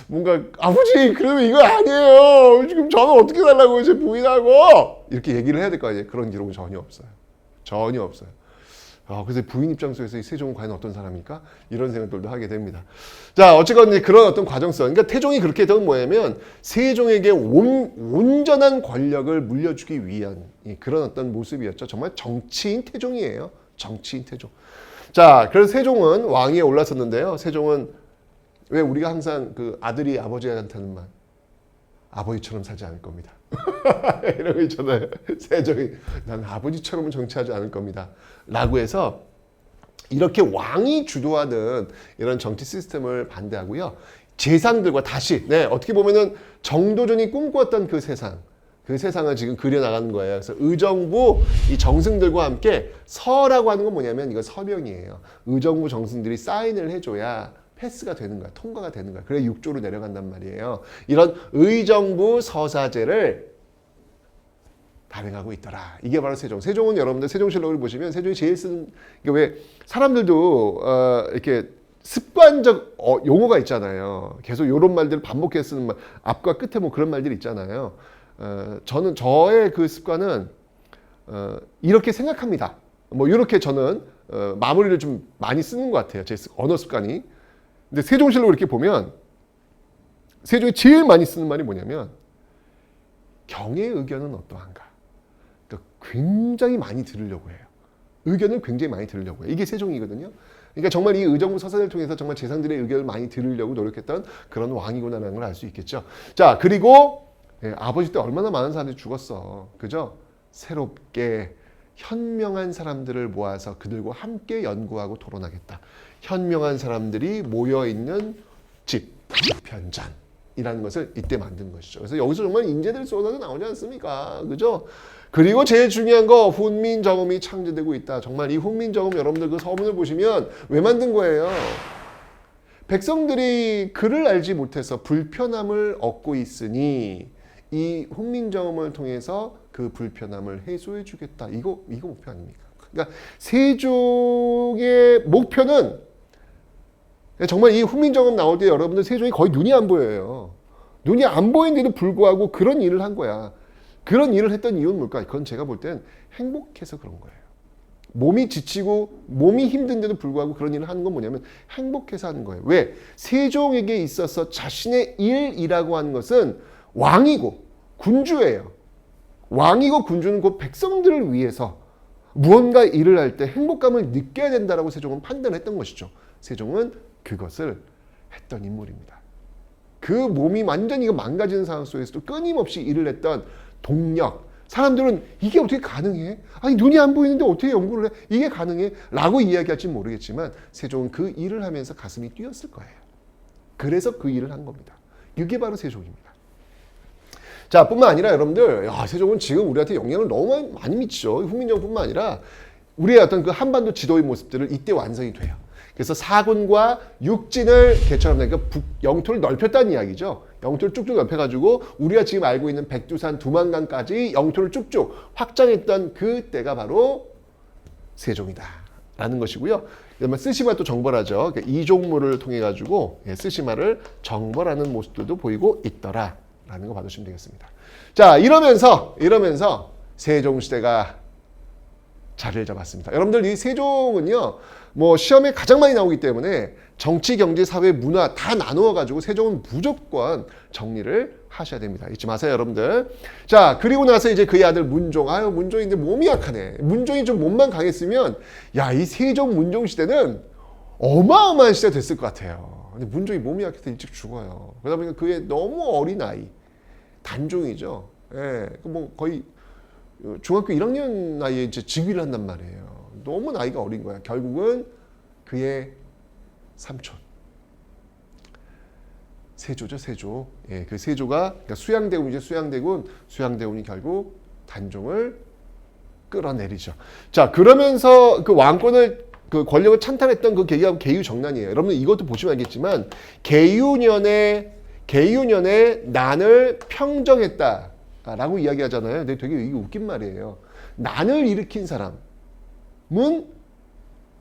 뭔가 아버지 그러면 이거 아니에요. 지금 저는 어떻게 살라고요, 제 부인하고. 이렇게 얘기를 해야 될 거 아니에요. 그런 기록은 전혀 없어요. 전혀 없어요. 그래서 부인 입장 속에서 이 세종은 과연 어떤 사람일까? 이런 생각들도 하게 됩니다. 자, 어쨌건 이제 그런 어떤 과정성. 그러니까 태종이 그렇게 했던 뭐냐면 세종에게 온전한 권력을 물려주기 위한 그런 어떤 모습이었죠. 정말 정치인 태종이에요. 정치인 태종. 자, 그래서 세종은 왕위에 올랐었는데요. 세종은 왜 우리가 항상 그 아들이 아버지한테는 말 아버지처럼 살지 않을 겁니다. 이런 거 있잖아요. 세종이 난 아버지처럼은 정치하지 않을 겁니다. 라고 해서 이렇게 왕이 주도하는 이런 정치 시스템을 반대하고요. 재상들과 다시 어떻게 보면은 정도전이 꿈꾸었던 그 세상을 지금 그려나가는 거예요. 그래서 의정부 이 정승들과 함께 서라고 하는 건 뭐냐면 이거 서명이에요. 의정부 정승들이 사인을 해줘야 패스가 되는 거야. 통과가 되는 거야. 그래 6조로 내려간단 말이에요. 이런 의정부 서사제를 발행하고 있더라. 이게 바로 세종. 세종은 여러분들 세종실록을 보시면 세종이 제일 쓰는, 왜 사람들도 이렇게 습관적 용어가 있잖아요. 계속 이런 말들을 반복해서 쓰는 말, 앞과 끝에 뭐 그런 말들이 있잖아요. 저의 그 습관은 이렇게 생각합니다. 뭐 이렇게 저는 마무리를 좀 많이 쓰는 것 같아요. 제 언어 습관이. 근데 세종실록 이렇게 보면 세종이 제일 많이 쓰는 말이 뭐냐면 경의 의견은 어떠한가. 그러니까 굉장히 많이 들으려고 해요. 의견을 굉장히 많이 들으려고 해요. 이게 세종이거든요. 그러니까 정말 이 의정부 서사를 통해서 정말 재상들의 의견을 많이 들으려고 노력했던 그런 왕이구나라는 걸 알 수 있겠죠. 자, 그리고 아버지 때 얼마나 많은 사람들이 죽었어. 그죠? 새롭게 현명한 사람들을 모아서 그들과 함께 연구하고 토론하겠다. 현명한 사람들이 모여있는 집, 편잔이라는 것을 이때 만든 것이죠. 그래서 여기서 정말 인재들 쏟아져 나오지 않습니까? 그죠? 그리고 제일 중요한 거 훈민정음이 창제되고 있다. 정말 이 훈민정음 여러분들 그 서문을 보시면 왜 만든 거예요? 백성들이 글을 알지 못해서 불편함을 얻고 있으니 이 훈민정음을 통해서 그 불편함을 해소해 주겠다. 이거 목표 아닙니까? 그러니까 세종의 목표는 정말 이 훈민정음 나올 때 여러분들 세종이 거의 눈이 안 보여요. 눈이 안 보이는데도 불구하고 그런 일을 한 거야. 그런 일을 했던 이유는 뭘까? 그건 제가 볼 땐 행복해서 그런 거예요. 몸이 지치고 몸이 힘든데도 불구하고 그런 일을 하는 건 뭐냐면 행복해서 하는 거예요. 왜? 세종에게 있어서 자신의 일이라고 하는 것은 왕이고 군주예요. 왕이고 군주는 그 백성들을 위해서 무언가 일을 할 때 행복감을 느껴야 된다라고 세종은 판단했던 것이죠. 세종은 그것을 했던 인물입니다. 그 몸이 완전히 망가지는 상황 속에서도 끊임없이 일을 했던 동력. 사람들은 이게 어떻게 가능해? 아니 눈이 안 보이는데 어떻게 연구를 해? 이게 가능해? 라고 이야기할지 모르겠지만 세종은 그 일을 하면서 가슴이 뛰었을 거예요. 그래서 그 일을 한 겁니다. 이게 바로 세종입니다. 자, 뿐만 아니라 여러분들, 세종은 지금 우리한테 영향을 너무 많이 미치죠. 훈민정음뿐만 아니라 우리의 어떤 그 한반도 지도의 모습들을 이때 완성이 돼요. 그래서 사군과 육진을 개척합니다. 그러니까 영토를 넓혔다는 이야기죠. 영토를 쭉쭉 넓혀가지고 우리가 지금 알고 있는 백두산, 두만강까지 영토를 쭉쭉 확장했던 그때가 바로 세종이다 라는 것이고요. 그다음에 쓰시마 또 정벌하죠. 그러니까 이종무를 통해 가지고 쓰시마를 정벌하는 모습들도 보이고 있더라 라는 거 봐주시면 되겠습니다. 자, 이러면서 세종시대가 자리를 잡았습니다. 여러분들 이 세종은요, 뭐 시험에 가장 많이 나오기 때문에 정치, 경제, 사회, 문화 다 나누어 가지고 세종은 무조건 정리를 하셔야 됩니다. 잊지 마세요, 여러분들. 자, 그리고 나서 이제 그의 아들 문종. 문종인데 몸이 약하네. 문종이 좀 몸만 강했으면 이 세종 문종 시대는 어마어마한 시대가 됐을 것 같아요. 근데 문종이 몸이 약해서 일찍 죽어요. 그러다 보니까 그의 너무 어린 아이, 단종이죠. 뭐 거의 중학교 1학년 나이에 이제 즉위를 한단 말이에요. 너무 나이가 어린 거야. 결국은 그의 삼촌. 세조죠, 세조. 그 세조가, 그러니까 수양대군이 결국 단종을 끌어내리죠. 자, 그러면서 그 왕권을, 그 권력을 찬탈했던 그 계기가 계유정난이에요. 여러분 이것도 보시면 알겠지만, 계유년에 난을 평정했다. 라고 이야기하잖아요. 근데 되게 이게 웃긴 말이에요. 난을 일으킨 사람은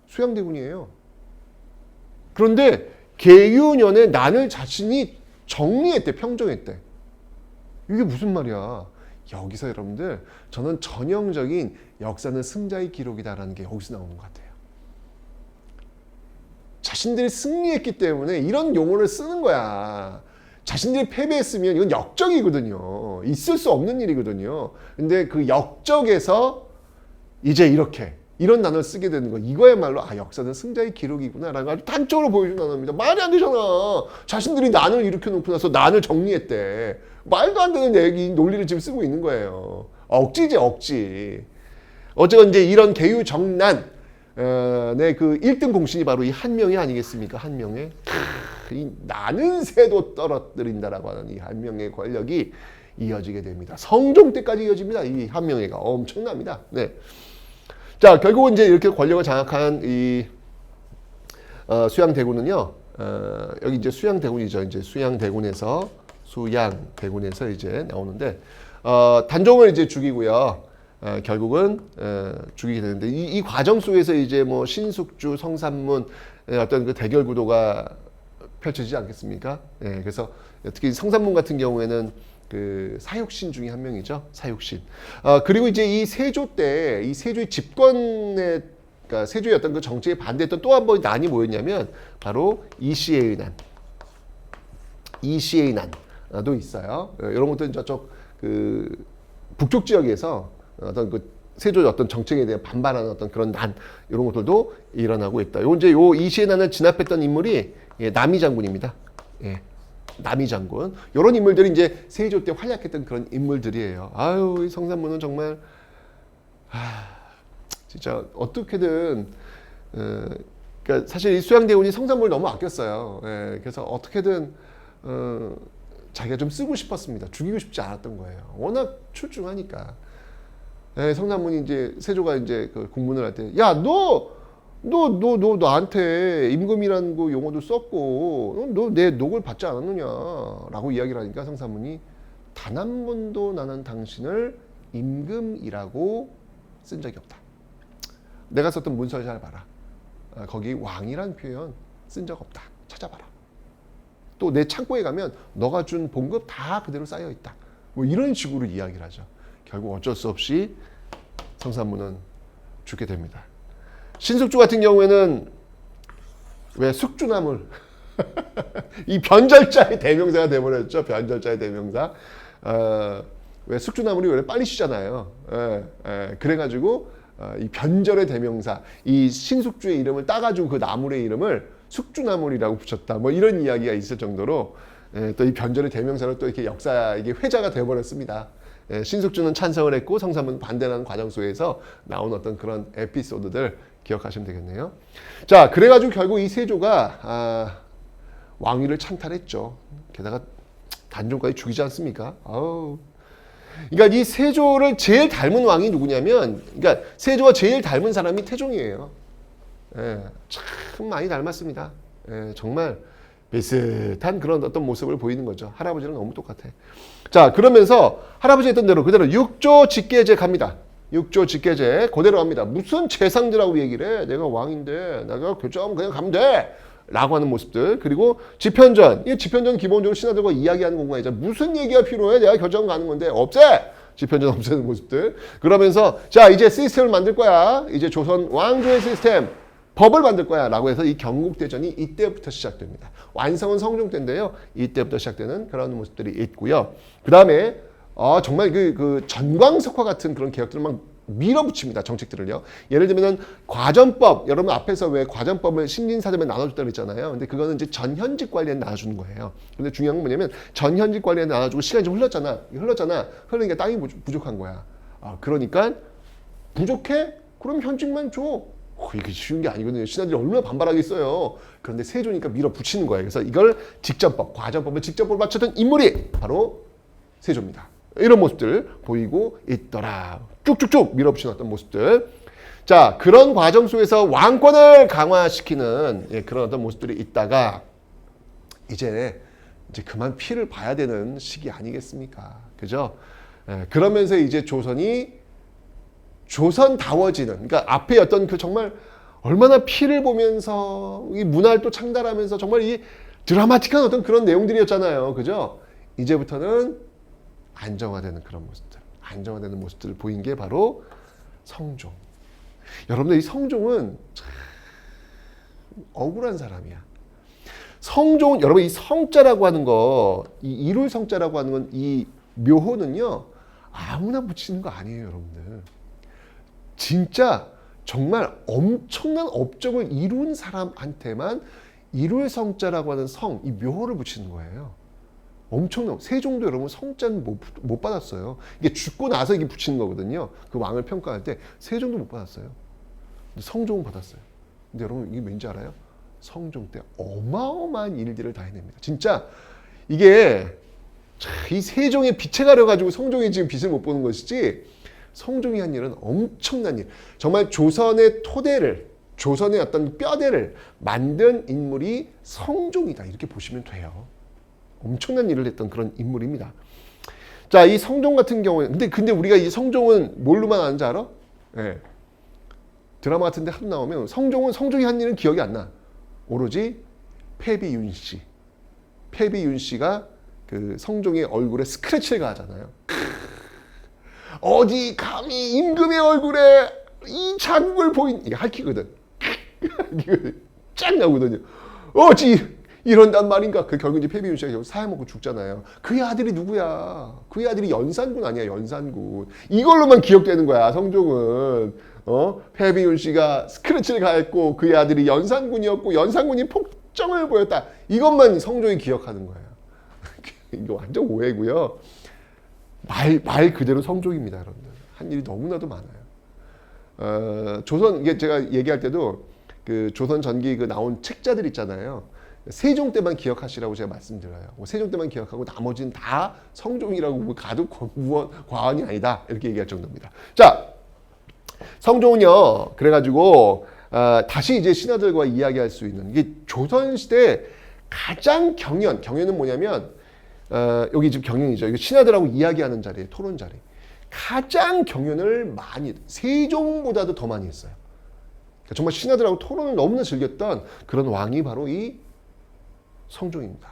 수양대군이에요. 그런데 계유년에 난을 자신이 정리했대, 평정했대. 이게 무슨 말이야? 여기서 여러분들 저는 전형적인 역사는 승자의 기록이다라는 게 여기서 나오는 것 같아요. 자신들이 승리했기 때문에 이런 용어를 쓰는 거야. 자신들이 패배했으면 이건 역적이거든요. 있을 수 없는 일이거든요. 근데 그 역적에서 이제 이런 단어를 쓰게 되는 거. 이거야말로 역사는 승자의 기록이구나 라는 걸 아주 단적으로 보여주는 단어입니다. 말이 안 되잖아. 자신들이 난을 일으켜 놓고 나서 난을 정리했대. 말도 안 되는 얘기, 논리를 지금 쓰고 있는 거예요. 억지지, 억지. 어쨌건 이제 이런 계유정난 그 1등 공신이 바로 이 한명회 아니겠습니까? 한명회. 이 나는 새도 떨어뜨린다라고 하는 이 한명회의 권력이 이어지게 됩니다. 성종 때까지 이어집니다. 이 한명회가 엄청납니다. 네. 자, 결국은 이제 이렇게 권력을 장악한 이 수양대군은요. 여기 이제 수양대군이죠. 이제 수양대군에서 이제 나오는데 단종을 이제 죽이고요. 결국은 죽이게 되는데 이 과정 속에서 이제 뭐 신숙주, 성산문 어떤 그 대결 구도가 펼쳐지지 않겠습니까? 그래서 특히 성산문 같은 경우에는 그 사육신 중에 한 명이죠. 사육신. 그리고 이제 이 세조 때 이 세조의 집권의 그러니까 세조의 어떤 그 정치에 반대했던 또 한 번 난이 뭐였냐면 바로 이시에의 난. 이시에의 난도 있어요. 이런 것들은 저쪽 그 북쪽 지역에서 어떤 그 세조의 어떤 정책에 대해 반발하는 어떤 그런 난 이런 것들도 일어나고 있다. 요 이제 요 이시의 난을 진압했던 인물이 남이 장군입니다. 예. 남이 장군. 이런 인물들이 이제 세조 때 활약했던 그런 인물들이에요. 아유, 이 성산문은 정말 진짜 어떻게든 그러니까 사실 이 수양대군이 성산문을 너무 아꼈어요. 예, 그래서 어떻게든 자기가 좀 쓰고 싶었습니다. 죽이고 싶지 않았던 거예요. 워낙 출중하니까. 예, 성산문이 이제 세조가 이제 그 공문을 할 때, 야, 너 나한테 임금이라는 거 용어도 썼고, 너 내 녹을 받지 않았느냐라고 이야기를 하니까 성산문이 단 한 번도 나는 당신을 임금이라고 쓴 적이 없다. 내가 썼던 문서를 잘 봐라. 거기 왕이란 표현 쓴 적 없다. 찾아봐라. 또 내 창고에 가면 너가 준 봉급 다 그대로 쌓여 있다. 뭐 이런 식으로 이야기를 하죠. 결국 어쩔 수 없이 성산문은 죽게 됩니다. 신숙주 같은 경우에는 왜 숙주나물 이 변절자의 대명사가 돼버렸죠. 변절자의 대명사. 왜 숙주나물이 원래 빨리 쉬잖아요. 그래가지고 이 변절의 대명사, 이 신숙주의 이름을 따가지고 그 나물의 이름을 숙주나물이라고 붙였다. 뭐 이런 이야기가 있을 정도로 또 이 변절의 대명사로 또 이렇게 역사 이게 회자가 되어버렸습니다. 신숙주는 찬성을 했고 성산문은 반대하는 과정 속에서 나온 어떤 그런 에피소드들 기억하시면 되겠네요. 자, 그래가지고 결국 이 세조가 왕위를 찬탈했죠. 게다가 단종까지 죽이지 않습니까? 아우. 그러니까 이 세조를 제일 닮은 왕이 누구냐면, 그러니까 세조와 제일 닮은 사람이 태종이에요. 예, 참 많이 닮았습니다. 예, 정말 비슷한 그런 어떤 모습을 보이는 거죠. 할아버지랑 너무 똑같아. 자, 그러면서 할아버지 했던 대로 그대로 육조 직계제 갑니다. 육조 직계제 그대로 합니다. 무슨 재상제라고 얘기를 해. 내가 왕인데 내가 결정하면 그냥 가면 돼. 라고 하는 모습들. 그리고 지편전. 이 지편전 기본적으로 신하들과 이야기하는 공간이죠. 무슨 얘기가 필요해? 내가 결정 가는 건데 없애! 지편전 없애는 모습들. 그러면서 자, 이제 시스템을 만들 거야. 이제 조선 왕조의 시스템. 법을 만들 거야. 라고 해서 이 경국대전이 이때부터 시작됩니다. 완성은 성종 때인데요. 이때부터 시작되는 그런 모습들이 있고요. 그 다음에 정말 그 전광석화 같은 그런 개혁들을 막 밀어붙입니다. 정책들을요. 예를 들면 과전법, 여러분 앞에서 왜 과전법을 신진사점에 나눠줬다고 했잖아요. 근데 그거는 이제 전현직 관리에 나눠주는 거예요. 근데 중요한 건 뭐냐면 전현직 관리에 나눠주고 시간이 좀 흘렀잖아. 흐르니까 땅이 부족한 거야. 그러니까 부족해? 그럼 현직만 줘. 이게 쉬운 게 아니거든요. 신하들이 얼마나 반발하겠어요. 그런데 세조니까 밀어붙이는 거예요. 그래서 이걸 직전법, 과전법을 직전법을 맞췄던 인물이 바로 세조입니다. 이런 모습들 보이고 있더라. 쭉쭉쭉 밀어붙이는 어떤 모습들. 자, 그런 과정 속에서 왕권을 강화시키는 그런 어떤 모습들이 있다가 이제 그만 피를 봐야 되는 시기 아니겠습니까? 그죠? 그러면서 이제 조선이 조선다워지는, 그러니까 앞에 어떤 그 정말 얼마나 피를 보면서 이 문화를 또 창달하면서 정말 이 드라마틱한 어떤 그런 내용들이었잖아요. 그죠? 이제부터는 안정화되는 그런 모습들, 안정화되는 모습들을 보인 게 바로 성종. 여러분들 이 성종은 참 억울한 사람이야. 성종은 여러분 이 성자라고 하는 거, 이 이룰 성자라고 하는 건 이 묘호는요 아무나 붙이는 거 아니에요, 여러분들. 진짜 정말 엄청난 업적을 이룬 사람한테만 이룰 성자라고 하는 성, 이 묘호를 붙이는 거예요. 엄청난, 세종도 여러분 성자는 못 받았어요. 이게 죽고 나서 이게 붙이는 거거든요. 그 왕을 평가할 때 세종도 못 받았어요. 근데 성종은 받았어요. 근데 여러분 이게 왠지 알아요? 성종 때 어마어마한 일들을 다 해냅니다. 진짜 이게 이 세종의 빛에 가려가지고 성종이 지금 빛을 못 보는 것이지, 성종이 한 일은 엄청난 일. 정말 조선의 토대를, 조선의 어떤 뼈대를 만든 인물이 성종이다. 이렇게 보시면 돼요. 엄청난 일을 했던 그런 인물입니다. 자, 이 성종 같은 경우에, 근데 우리가 이 성종은 뭘로만 아는지 알아? 네. 드라마 같은 데 하도 나오면 성종이 한 일은 기억이 안 나. 오로지 패비윤 씨. 패비윤 씨가 그 성종의 얼굴에 스크래치를 가하잖아요. 어디 감히 임금의 얼굴에 이 자국을 보인 이게 할퀴거든. 쫙 나오거든요. 이런단 말인가? 그 결국 이제 패비윤 씨가 결국 사해 먹고 죽잖아요. 그의 아들이 누구야? 그의 아들이 연산군 아니야, 연산군. 이걸로만 기억되는 거야, 성종은. 패비윤 씨가 스크래치를 가했고 그의 아들이 연산군이었고 연산군이 폭정을 보였다. 이것만 성종이 기억하는 거예요. 이거 완전 오해고요. 말 그대로 성종입니다, 여러분들. 한 일이 너무나도 많아요. 조선 이게 제가 얘기할 때도 그 조선 전기 그 나온 책자들 있잖아요. 세종 때만 기억하시라고 제가 말씀드려요. 세종 때만 기억하고 나머지는 다 성종이라고 가도 과언이 아니다. 이렇게 얘기할 정도입니다. 자, 성종은요. 그래가지고 다시 이제 신하들과 이야기할 수 있는 이게 조선 시대 가장 경연은 뭐냐면 여기 지금 경연이죠. 이거 신하들하고 이야기하는 자리에 토론 자리. 가장 경연을 많이 세종보다도 더 많이 했어요. 그러니까 정말 신하들하고 토론을 너무나 즐겼던 그런 왕이 바로 이 성종입니다.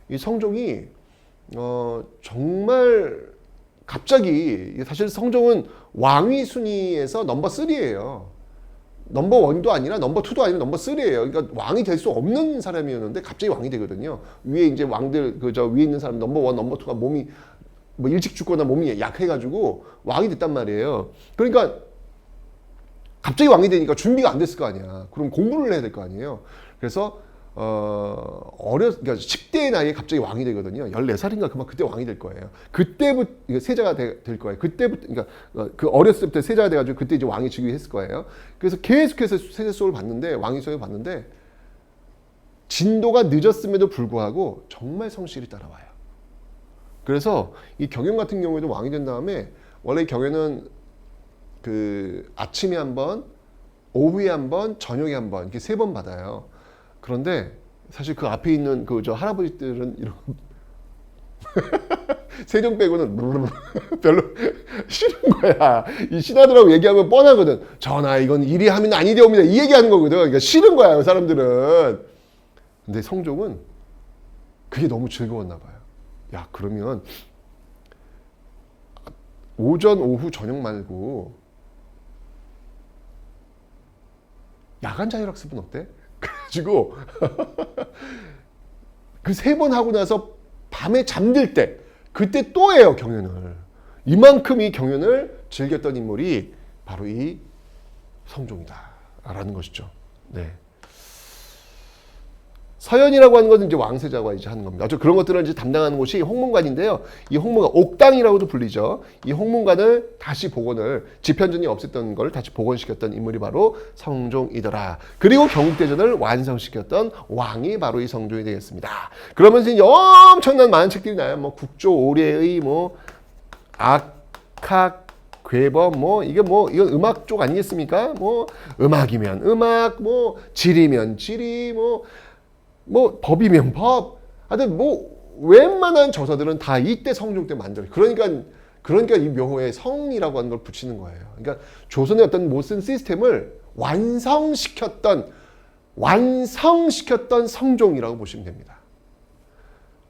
이 성종이 정말 갑자기 사실 성종은 왕위 순위에서 넘버 3예요. 넘버 1도 아니라 넘버 2도 아니라 넘버 3예요. 그러니까 왕이 될 수 없는 사람이었는데 갑자기 왕이 되거든요. 위에 이제 왕들 위에 있는 사람 넘버 1, 넘버 2가 몸이 뭐 일찍 죽거나 몸이 약해가지고 왕이 됐단 말이에요. 그러니까 갑자기 왕이 되니까 준비가 안 됐을 거 아니야. 그럼 공부를 해야 될 거 아니에요. 그래서 그러니까 10대의 나이에 갑자기 왕이 되거든요. 14살인가 그만 그때 왕이 될 거예요. 그때부터 세자가 될 거예요. 그때부터 그러니까 그 어렸을 때부터 세자가 돼가지고 그때 이제 왕이 즉위했을 거예요. 그래서 계속해서 세자 수업을 받는데 왕위 수업을 받는데 진도가 늦었음에도 불구하고 정말 성실히 따라와요. 그래서 이 경연 같은 경우에도 왕이 된 다음에 원래 경연은 그 아침에 한 번, 오후에 한 번, 저녁에 한 번 이렇게 3번 받아요. 그런데 사실 그 앞에 있는 그 저 할아버지들은 이런 세종 빼고는 별로 싫은 거야. 이 신하들하고 얘기하면 뻔하거든. 전하 이건 이리 하면 아니 되옵니다. 이 얘기하는 거거든. 그러니까 싫은 거야 그 사람들은. 근데 성종은 그게 너무 즐거웠나 봐요. 야 그러면 오전, 오후, 저녁 말고 야간 자율학습은 어때? 그래가지고 그 3번 하고 나서 밤에 잠들 때 그때 또 해요 경연을. 이만큼 이 경연을 즐겼던 인물이 바로 이 성종이다 라는 것이죠. 네. 서연이라고 하는 것은 이제 왕세자가 이제 하는 겁니다. 그런 것들을 이제 담당하는 곳이 홍문관인데요. 이 홍문관, 옥당이라고도 불리죠. 이 홍문관을 다시 복원을, 집현전이 없었던 걸 다시 복원시켰던 인물이 바로 성종이더라. 그리고 경국대전을 완성시켰던 왕이 바로 이 성종이 되겠습니다. 그러면서 이제 엄청난 많은 책들이 나요. 뭐 국조 오래의 뭐 악학 괴범 이건 음악 쪽 아니겠습니까? 뭐 음악이면 음악, 뭐 지리면 지리, 뭐 법이면 법. 하여튼 뭐 웬만한 저서들은 다 이때 성종 때 만들어요. 그러니까 이 묘호에 성이라고 하는 걸 붙이는 거예요. 그러니까 조선의 어떤 모든 시스템을 완성시켰던 성종이라고 보시면 됩니다.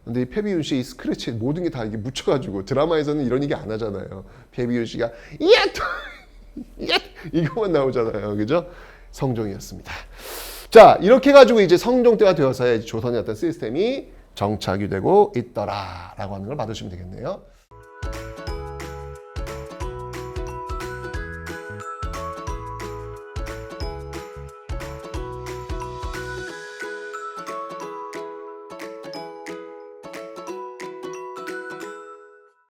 근데 이 패비윤 씨의 스크래치 모든 게 다 이게 묻혀가지고 드라마에서는 이런 얘기 안 하잖아요. 패비윤 씨가 야 이것만 나오잖아요. 그죠? 성종이었습니다. 자, 이렇게 해가지고 이제 성종 때가 되어서야 조선의 어떤 시스템이 정착이 되고 있더라라고 하는 걸 받으시면 되겠네요.